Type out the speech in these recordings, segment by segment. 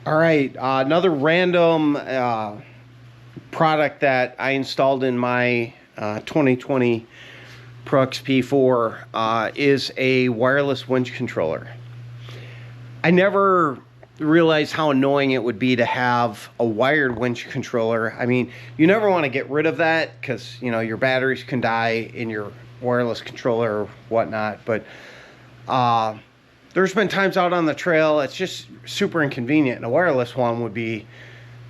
All right, another random product that I installed in my 2020 Pro XP4 is a wireless winch controller. I never realized how annoying it would be to have a wired winch controller. I mean, you never want to get rid of that because, you know, your batteries can die in your wireless controller or whatnot. But there's been times out on the trail, it's just super inconvenient. And a wireless one would be,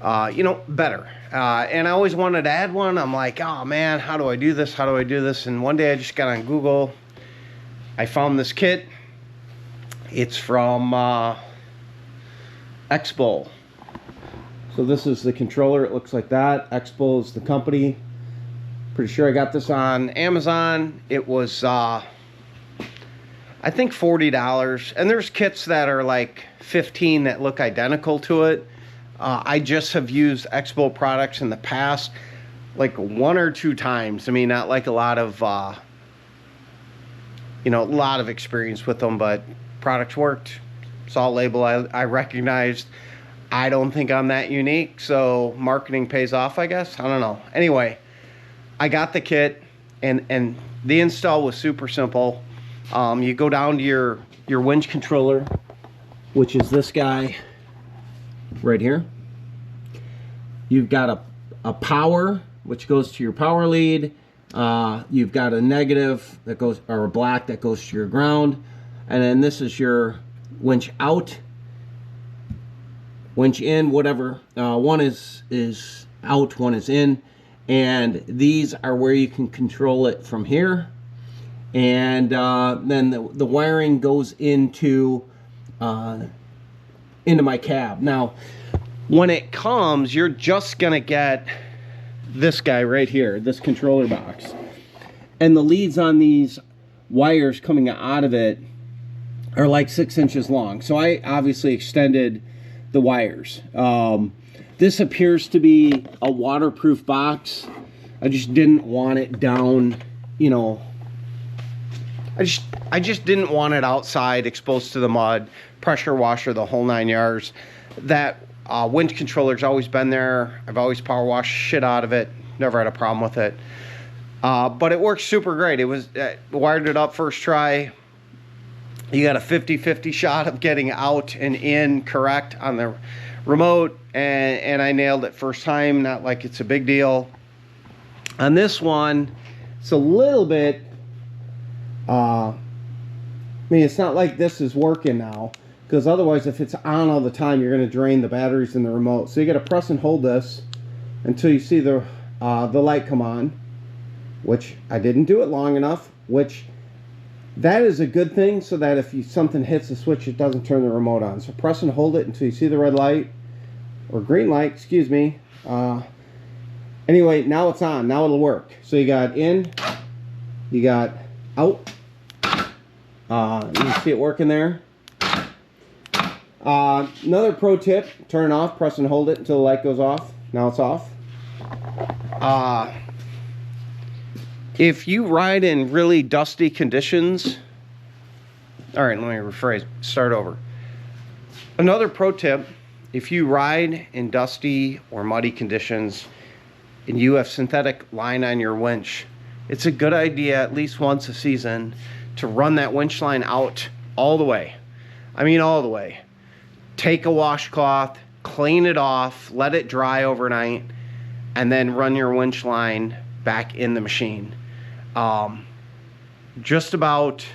better. And I always wanted to add one. I'm like, oh man, how do I do this? How do I do this? And one day I just got on Google. I found this kit. It's from X-Bowl. So this is the controller. It looks like that. X-Bowl is the company. Pretty sure I got this on Amazon. It was I think $40, and there's kits that are like $15 that look identical to it. I just have used X-Bowl products in the past, like 1 or 2 times. I mean, not like a lot of experience with them, but products worked. Saw a label I recognized. I don't think I'm that unique, so marketing pays off, I guess. I don't know. Anyway, I got the kit, and the install was super simple. You go down to your winch controller, which is this guy right here. You've got a power, which goes to your power lead. You've got a negative that goes, or a black that goes to your ground. And then this is your winch out, winch in, whatever. One is out, one is in. And these are where you can control it from here. And then the wiring goes into my cab. Now, when it comes, you're just gonna get this guy right here, this controller box. And the leads on these wires coming out of it are like 6 inches long. So I obviously extended the wires. This appears to be a waterproof box. I just didn't want it down, you know, I just didn't want it outside exposed to the mud, pressure washer, the whole 9 yards. That winch controller's always been there. I've always power washed shit out of it. Never had a problem with it. But it works super great. It was wired it up first try. You got a 50-50 shot of getting out and in correct on the remote, and I nailed it first time. Not like it's a big deal. On this one, it's a little bit. I mean, it's not like this is working now, because otherwise, if it's on all the time, you're going to drain the batteries in the remote. So you got to press and hold this until you see the light come on, which I didn't do it long enough. Which that is a good thing, so that if something hits the switch, it doesn't turn the remote on. So press and hold it until you see the red light, or green light, excuse me. Anyway, now it's on. Now it'll work. So you got in, you got out. You see it working there. Another pro tip: turn it off, press and hold it until the light goes off. Now it's off. If you ride in really dusty conditions, all right, let me rephrase, start over. Another pro tip: if you ride in dusty or muddy conditions and you have synthetic line on your winch, it's a good idea at least once a season to run that winch line out all the way. I mean, all the way. Take a washcloth, clean it off, let it dry overnight, and then run your winch line back in the machine. Just about,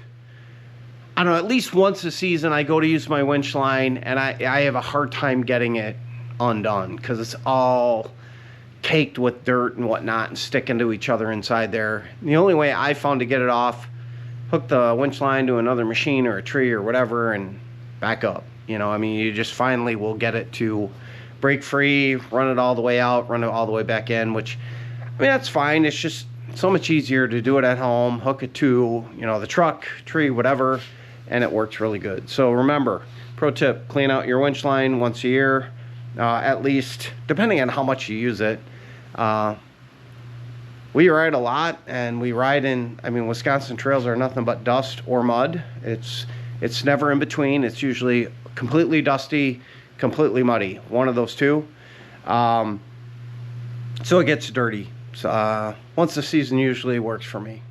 I don't know, at least once a season I go to use my winch line, and I have a hard time getting it undone because it's all caked with dirt and whatnot and sticking to each other inside there. And the only way I found to get it off, hook the winch line to another machine or a tree or whatever and back up. You know, I mean, you just finally will get it to break free, run it all the way out, run it all the way back in, which, I mean, that's fine. It's just so much easier to do it at home, hook it to, you know, the truck, tree, whatever, and it works really good. So remember, pro tip, clean out your winch line once a year, at least, depending on how much you use it. We ride a lot, and we ride in, I mean, Wisconsin trails are nothing but dust or mud. It's never in between. It's usually completely dusty, completely muddy. One of those two. So it gets dirty. So, once the season usually works for me.